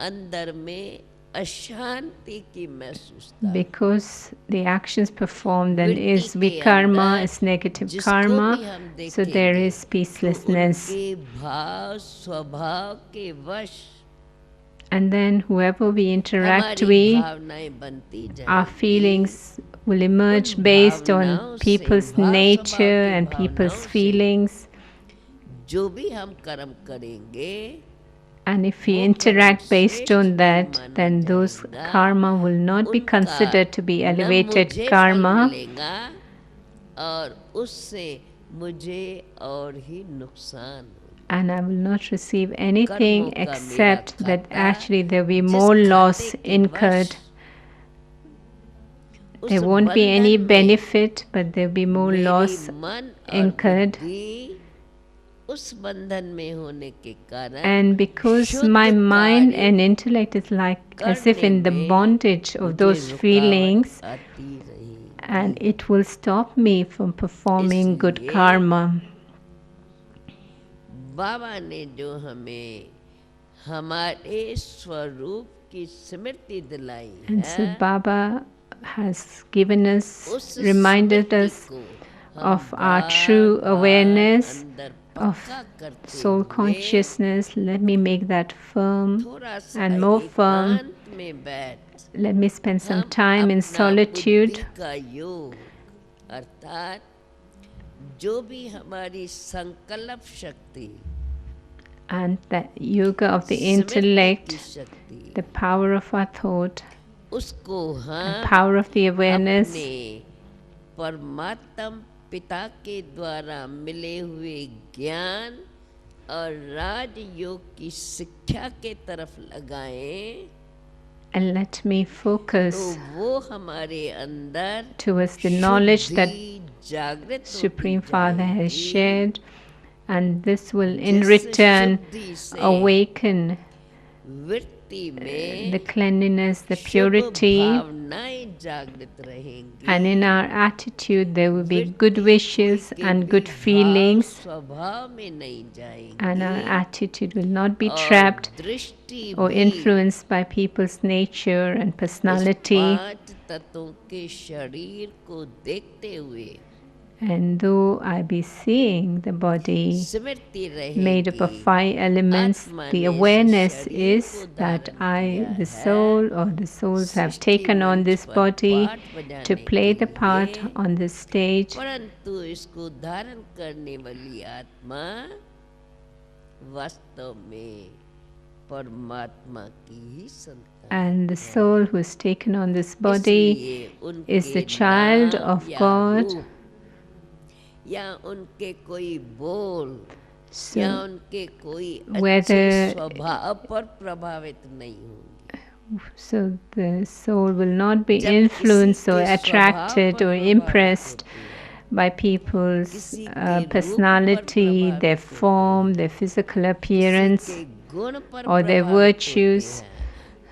अंदर में अशांति की महसूसता, Because the actions performed then वृत्ति is के vikarma, अंदर is negative जिसको karma, भी हम so there देखेंगे, is तो peacelessness. उनके भाव स्वभाव के वश And then whoever we interact हमारी with, भावनाएं बनती our जाएंगी, feelings will emerge उन based on भावनाओं से, people's भाव nature स्वभाव की and people's भावनाओं से feelings. जो भी हम कर्म करेंगे, And if we वो interact कर्म based श्रेष्ठ on नहीं that, माना then those जाएगा, karma will not be उनका considered to be न elevated मुझे फल karma, मिलेगा और उससे मुझे और ही नुकसान होगा। and I will not receive anything कर्मों का except मेरा that खाता, actually there will be जिस more खाते loss के incurred. उस There won't be any बंधन में benefit, but there will be more मेरी loss मन और incurred. बुद्धि उस बंधन में होने के कारण And because शुद्ध my mind कार्य and intellect is like as if in the करने में bondage of मुझे those रुकावट feelings, आती रहेगी। and it will stop me from performing good इसलिए karma. बाबा ने जो हमें हमारे स्वरूप की स्मृति दिलाई And so है, Baba has given us, उस reminded स्मृति us को हम of our true बार-बार awareness अंदर of पक्का करते soul हुए consciousness. Let me make that firm थोड़ा सा and more firm. एकांत में बैठ Let me spend some हम time in अपना solitude, बुद्धि का योग अर्थात जो भी हमारी संकल्प शक्ति, and the yoga of the स्मृति की intellect, शक्ति, the power of our thought, उसको the हम power of the awareness, अपने परमात्म पिता के द्वारा मिले हुए ज्ञान और राजयोग की शिक्षा के तरफ लगाएं, and let me तो focus वो हमारे अंदर towards the knowledge that शुद्धि जागृत Supreme होती Father has जाएगी, shared, and this will in जिस return शुद्धि से awaken वृत्ति में the cleanliness, the Shubh purity, भावनाएं जागृत रहेंगी, and in our attitude there will be good वृत्ति wishes कोई के and भी good भाव feelings, स्वभाव में नहीं and our जाएंगी, attitude will not be और trapped दृष्टि or भी influenced by people's nature and इस personality. पांच तत्वों के शरीर को देखते हुए And though I be seeing the body Smriti made up of रहेगी 5 elements, आत्मा the ने इस awareness शरीर is को that धारण I, किया the है soul or the souls, have Srishti taken on मंच this पर body पाठ to बजाने play के the part लिए on this stage. परंतु इसको धारण करने वाली आत्मा वास्तव में परमात्मा की ही संतान And the soul who is taken on this body इसलिए is उनके the child नाम of या God. रूप या उनके कोई बोल So या उनके कोई अच्छे whether स्वभाव पर प्रभावित नहीं होंगे so the soul will not be जब किसी influenced or के स्वभाव attracted पर or प्रभावित impressed होती है by people's किसी के रूप पर personality, their प्रभावित होते form, हैं their physical किसी appearance, के गुण पर or their प्रभावित होते virtues. हैं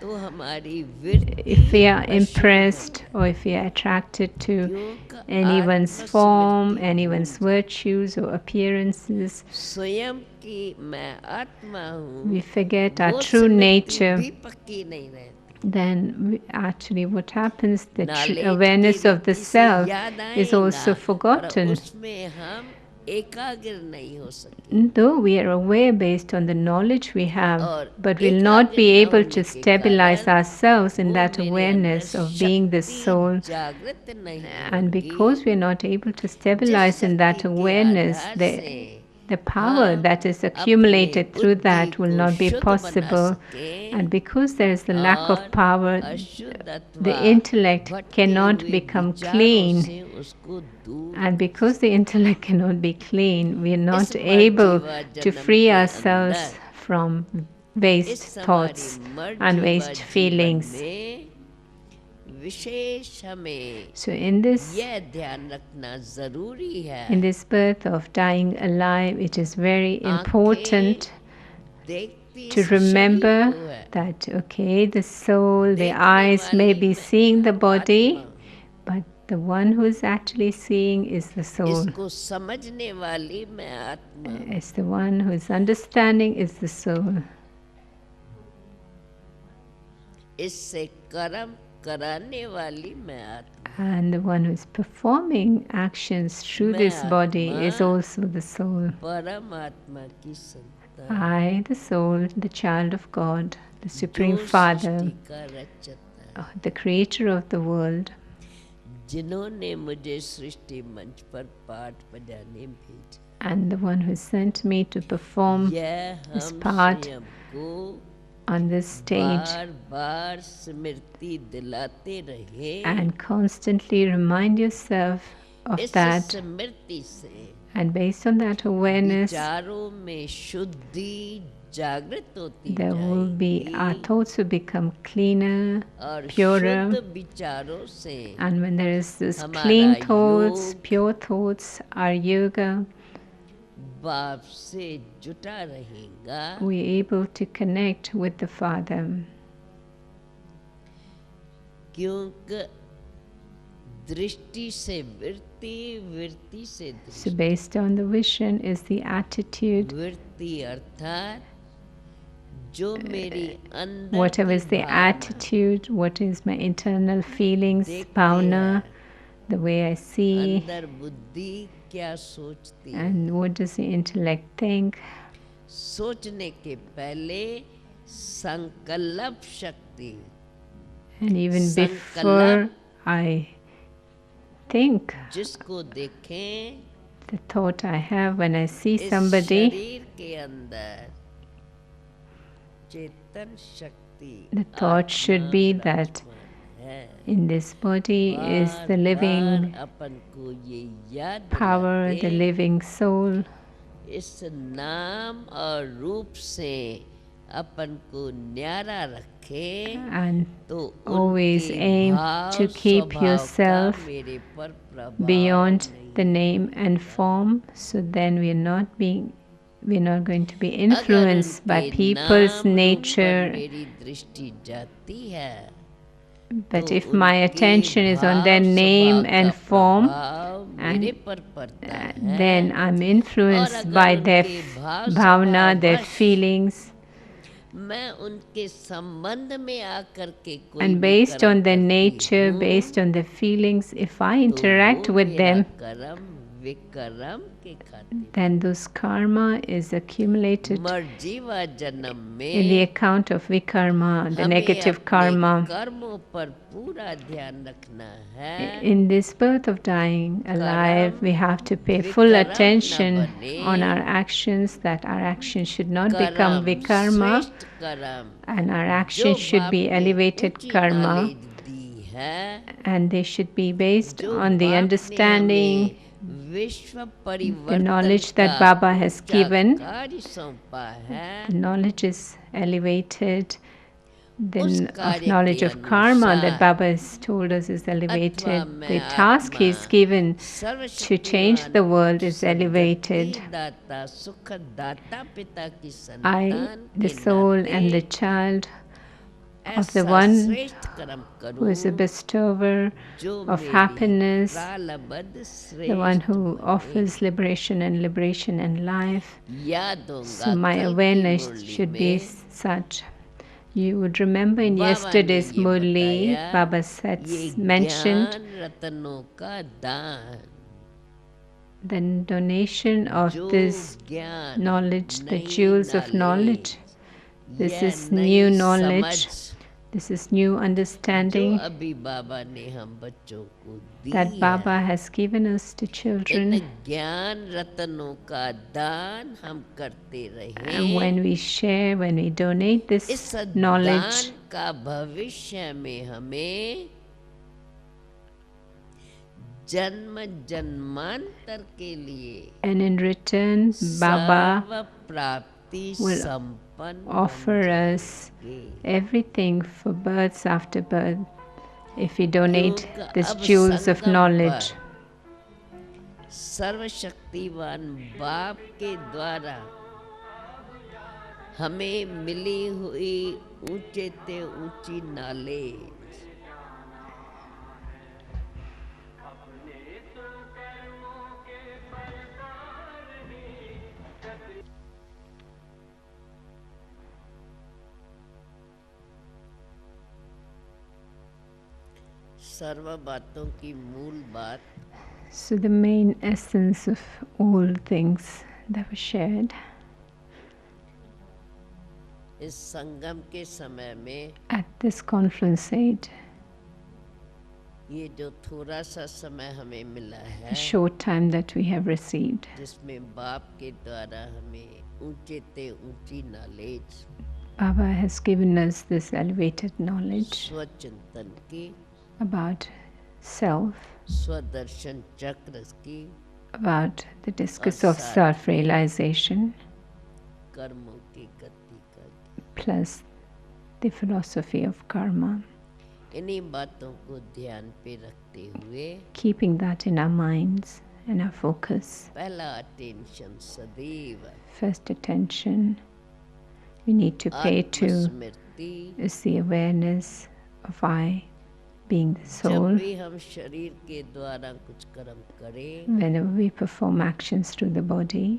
तो हमारी If वृत्ति we are अशुद्ध impressed है or if we are attracted to क्योंकि anyone's form, आत्मस्मृति anyone's भूल जाए virtues or appearances, स्वयं की मैं आत्मा हूँ we forget our वो true स्मृति nature. भी पक्की नहीं रहती Then actually what happens, the knowledge की awareness of the रीति से self याद is आएगा also पर forgotten. उसमें हम एकाग्र नहीं हो सके Though we are aware based on the knowledge we have, और but will not एकाग्र be न able होने to के stabilize कारण ourselves in वो that मेरे अंदर awareness of being the शक्ति soul. जागृत नहीं And because होगी we are not able to जिस stabilize in that शक्ति के awareness, आधार से the power हम that is अपने accumulated through बुद्धि that will को not be शुद्ध बना possible. सके And because there is the lack of और power, अशुद्ध the अथवा intellect भटके cannot हुए become विचारों clean. से उसको दूर And कर because the intellect cannot be clean, we are not इस मर able जीवा to जन्म free के ourselves अंदर from waste इस हमारी thoughts मर and जीवा waste जीवन feelings. में विशेष हमें So in यह ध्यान रखना जरूरी है this birth of dying alive, it is very important आंखें देखती to इस शरीर remember को है that, okay, the soul, the देखने eyes may वाली be मैं seeing the body, आत्मा but the one who is actually seeing is the soul. इसको समझने वाली मैं आत्मा It's the one who is understanding is the soul. इससे कर्म कराने वाली मैं आत्मा And the one who is performing actions through मैं this body is आत्मा also the soul. परमात्मा की संतान I, the soul, the child of God, the Supreme जो Father, सृष्टि का रचता है the creator of the world, जिन्होंने मुझे सृष्टि मंच पर पाठ बजाने भेजा and the one who sent me to perform यह this हम part स्वयं को on this stage बार बार स्मृति दिलाते रहे and constantly remind yourself of इस that. स्मृति से And based on that awareness, विचारों में शुद्धि जागृत होती there will be, our जाएगी thoughts will become cleaner, और purer. शुद्ध विचारों से And when there is this हमारा clean thoughts, योग pure thoughts, our yoga, बाप से जुटा रहेगा we are able to connect with the Father. क्योंकि दृष्टि से वृत्ति वृत्ति से So दृष्टि based on the vision is the attitude. वृत्ति अर्थात जो मेरी अंदर Whatever की is the Bhavna attitude, what is my internal feelings, देखती bhavana, है, the way I see, अंदर बुद्धि क्या सोचती है and what does the intellect think. सोचने के पहले संकल्प शक्ति And even संकल्प before I think, जिसको देखें the thought I have when I see इस somebody, शरीर के अंदर चेतन शक्ति the thought should be that है in this body is the living बार अपन को ये याद power, the दिलाते living soul, इस नाम और रूप से अपन को न्यारा रखे and तो always उनके aim भाव to keep स्वभाव का yourself मेरे पर प्रभाव beyond नहीं the name and form, so then we're not going to be अगर influenced by उनके people's नाम रूप पर nature. मेरी दृष्टि जाती है But तो if my उनके attention is on their भाव name स्वभाव and का form, प्रभाव and मेरे पर पड़ता है then I'm और influenced अगर by their उनके भाव bhavana, their स्वभाववश feelings, मैं उनके संबंध में आकर के कोई and भी based कर्म on their करती nature, हूँ based on their feelings, if I तो interact वो with मेरा them, कर्म वे कर्म के खाते then those karma is accumulated मर्जीवा जन्म in the में account of vikarma, the हमें negative अपने karma. कर्मों पर पूरा ध्यान रखना है In this birth of dying alive, we have to pay full विकर्म न attention बने on our actions, that our actions should not become कर्म vikarma, श्रेष्ठ कर्म and our जो actions should बाप be ने elevated ऊंची karma, नॉलेज दी है and they should be based जो on the बाप ने understanding, हमें विश्व the परिवर्तन knowledge का that Baba has ऊंचा given. कार्य सौंपा है The knowledge is elevated. The उस of कार्य knowledge के of karma that अनुसार Baba has told us is अथवा elevated. मैं The task आत्मा he is given to change सर्वशक्तिवान the world is सद्गति elevated. दाता सुख दाता पिता की I, संतान the के soul and the नाते child of the ऐसा one श्रेष्ठ कर्म who is a करूं bestower जो of मेरी happiness, प्रालब्ध the one श्रेष्ठ who बने offers liberation and life. याद So होगा my कल की awareness मुरली should be में such. You would remember in बाबा ने yesterday's ये Murli, बताया Baba said, ये mentioned ज्ञान रत्नों का दान the donation of जो this ज्ञान knowledge, the नई jewels of knowledge. knowledge This यह is नई new knowledge. समझ This is new जो understanding अभी बाबा ने हम बच्चों को दी that Baba है has given us to in children. ज्ञान रत्नों का दान हम करते And रहें when we share, when we donate इस this दान knowledge, का भविष्य में हमें जन्म जन्मांतर के लिए and in return, Baba सर्व प्राप्ति will संपन्न offer us everything for births after birth if we donate युग these अब jewels of संगम knowledge. पर सर्वशक्तिवान बाप के द्वारा हमें मिली हुई ऊंचे ते ऊंची नॉलेज सर्व बातों की मूल बात So the main essence of all things that were shared इस संगम के समय में at this confluence age, ये जो थोड़ा सा समय हमें मिला the है short time that we have received, जिसमें बाप के द्वारा हमें ऊंचे ते ऊंची knowledge Baba has given us this elevated knowledge स्वचिंतन की about self, स्वदर्शन चक्र की about the discourse of self-realization, कर्मों की गति का plus the philosophy of karma. इन्हीं बातों को ध्यान पे रखते हुए Keeping that in our minds and our focus. पहला अटेंशन सदैव First attention we need to pay to आत्मस्मृति is the awareness of I being the जब soul. भी हम शरीर के द्वारा कुछ कर्म करें Whenever we perform actions through the body,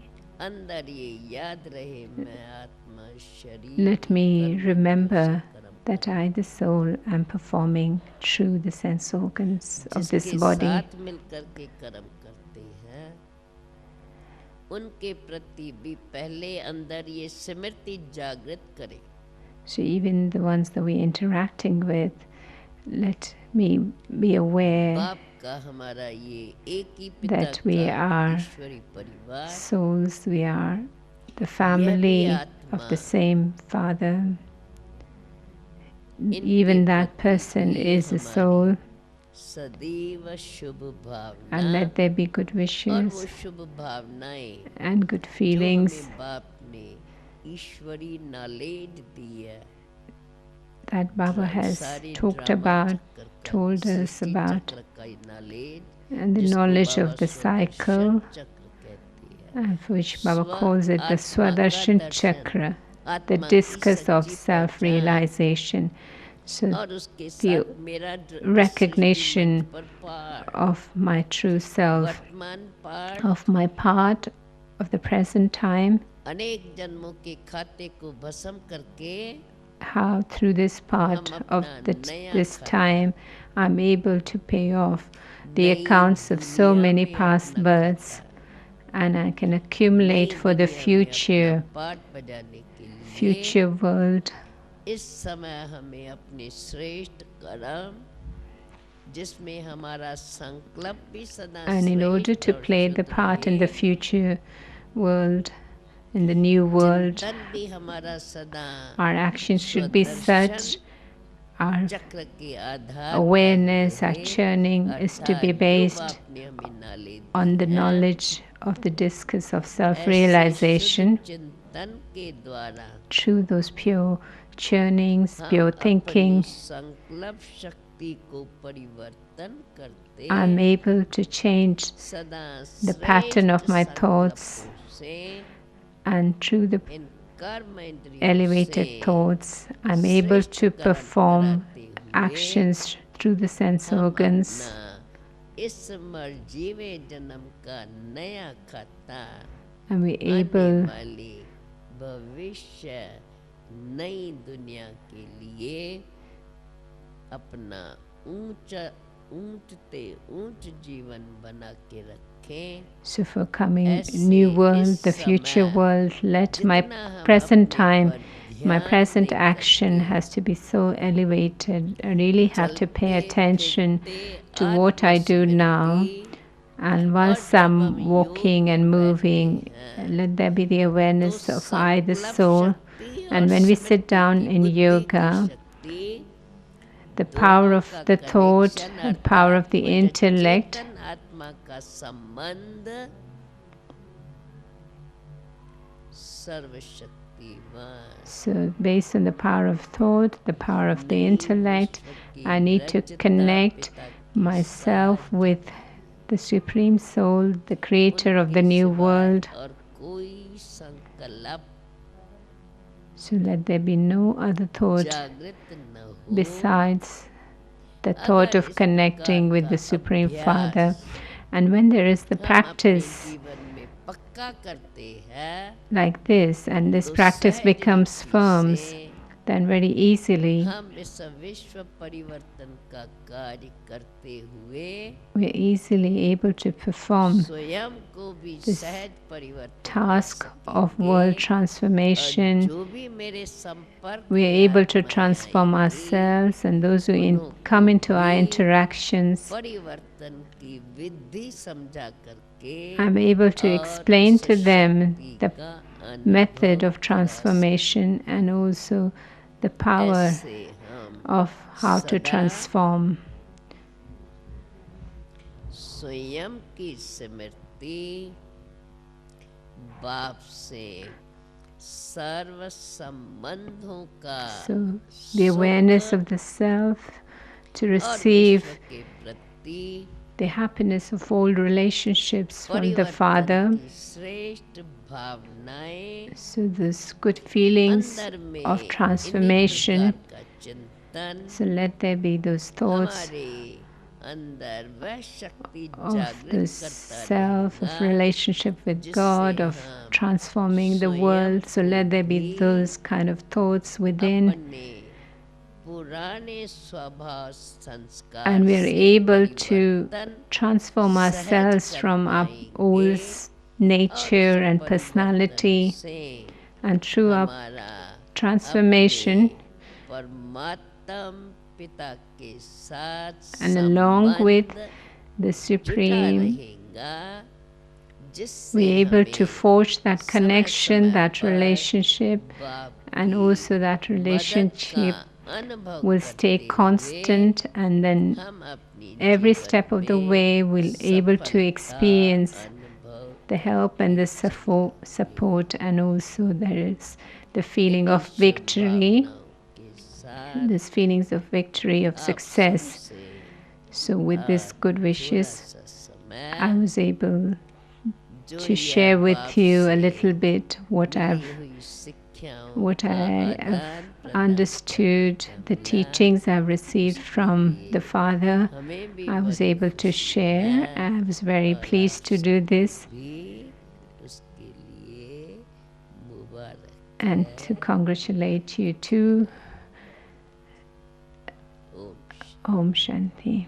अंदर ये याद रहे मैं आत्मा शरीर let me remember that I, the soul, am performing through the sense organs of this जिसके body. साथ मिलकर के कर्म करते हैं उनके प्रति भी पहले अंदर ये स्मृति जागृत करें So even the ones that we're interacting with, let me be aware बाप का हमारा ये एक ही पिता that we का are ईश्वरी परिवार souls, we are the family of the same Father. Even that person is a soul, सदैव शुभ and Bhavna let there be good और वो wishes शुभ भावनाएं and good जो feelings हमें बाप ने ईश्वरी नॉलेज दी है that Baba has सारी talked ड्रामा about, चक्र का, told us सृष्टि about, चक्र का ये knowledge, and the जिसको knowledge Baba of the स्वदर्शन cycle, चक्र कहते हैं and for which Baba स्व calls it the आत्मा का Swaдаrshan दर्शन, Chakra, the आत्मा की discus of सच्ची पहचान self-realization. So और उसके the साथ मेरा recognition सृष्टि मंच पर पाठ of my true self, वर्तमान पाठ of my part of the present time, अनेक जन्मों के खाते को भस्म करके how through this part हम of अपना the, नया this खाता time I'm able to pay off the नई accounts of so दुनिया many में past अपना births, खाता and I can नई accumulate for the दुनिया में अपना future पाठ बजाने के लिए future world. इस समय हमें अपने श्रेष्ठ कर्म जिसमें हमारा संकल्प भी सदा And in order श्रेष्ठ to और play the शुद्ध part in the रहे, future world, in the new world, चिंतन भी हमारा सदा our actions should be स्वदर्शन such, our चक्र के आधार पर awareness, our रहे, churning is to be अर्थात जो based बाप ने हमें नाले दी on the हैं, knowledge of the discourse of ऐसे self-realization. शुद्ध चिंतन के द्वारा Through those pure churnings, हम pure अपनी thinking, संकल्प शक्ति को परिवर्तन करते I'm able to change सदा the pattern श्रेष्ठ of my thoughts, संकल्पों से and through the इन कर्म इंद्रियों elevated से thoughts, I'm able श्रेष्ठ to कर्म perform कराते हुए actions through the sense हम organs. अपना इस मर्जीवे जन्म का नया खाता And we're आने able वाली भविष्य नई दुनिया के लिए अपना ऊंचते ऊंच जीवन बना के रखें। So for coming ऐसे new world, इस the future समय world, let my जितना हम present अपने time, पर my ध्यान present दे action करके has to be so elevated. I really have to pay चलते attention फिरते to what I do now. आत्मस्मृति And और once जब हम I'm walking योग and में moving, बैठते हैं let there be the तो awareness of I, the संकल्प soul. शक्ति और And when we sit Smriti down की in बुद्धि की yoga, शक्ति the power दोनों of का the thought connection and power of अर्थात the मुझे intellect. चेतन आत्मा का संबंध सर्वशक्तिवान So, based on the power of thought, the power of the intellect, I need to connect myself with the Supreme Soul, the Creator of the new world. और कोई संकल्प So, let there be no other thought जागृत न हो besides the thought अगर of इस connecting प्रकार with का the Supreme अभ्यास Father. And when there is the हम अपने practice जीवन में पक्का करते हैं like this, and this तो practice सहज becomes रीति firm, से then very easily हम इस विश्व परिवर्तन का कार्य करते हुए we're easily able to perform स्वयं को भी this सहज परिवर्तन task कर of world सकेंगे और transformation. जो भी मेरे संपर्क We are में able to आत्माएं transform आएंगी ourselves, and those who उन्हों come को into our भी interactions, परिवर्तन की विधि समझा करके I'm able to और explain उस to them शक्ति the का method अनुभव of करा transformation and also the power ऐसे हम of how to सदा transform. स्वयं की स्मृति बाप से सर्व संबंधों का So, the awareness सुख of the self to और receive विश्व के प्रति the happiness of all relationships from the परिवर्तन Father. की श्रेष्ठ भावनाएं So, those good feelings अंदर में of इन्हीं transformation. प्रकार का चिंतन So, let there be those thoughts हमारे अंदर वह शक्ति of जागृत the करता self, of रहेगा relationship with जिससे God, of हम transforming the स्वयं world. So, को let there be भी those kind of thoughts within, अपने पुराने स्वभाव संस्कार and we are से able to परिवर्तन transform सहज ourselves कर from our old पाएंगे और nature उस and परिवर्तन personality, से and through our हमारा transformation, अपने परमात्म पिता के साथ and along with संबंध the जुटा Supreme, रहेगा जिससे we're able to हमें forge that समय connection, समय that पर relationship, बाप and की also that मदद relationship का अनुभव will stay करते हुए constant, and then हम अपनी every जीवन step of the में way we'll able to सफलता experience अनुभव the help and कर the सकेंगे support, and also there is the feeling इन्हीं of शुभ victory, भावनाओं के साथ these feelings of victory, of आप success. सबसे So with these good थोड़ा wishes, सा I समय was able जो to यह share बाप with you a से little bit what मिली हुई शिक्षाओं I का have आदान प्रदान understood, करने the का teachings I've received उसके from the लिए Father. हमें भी I was बड़ी able to खुशी share. है I was very और pleased to do आप this, भी उसके लिए मुबारक and है to congratulate you too Om Shanti.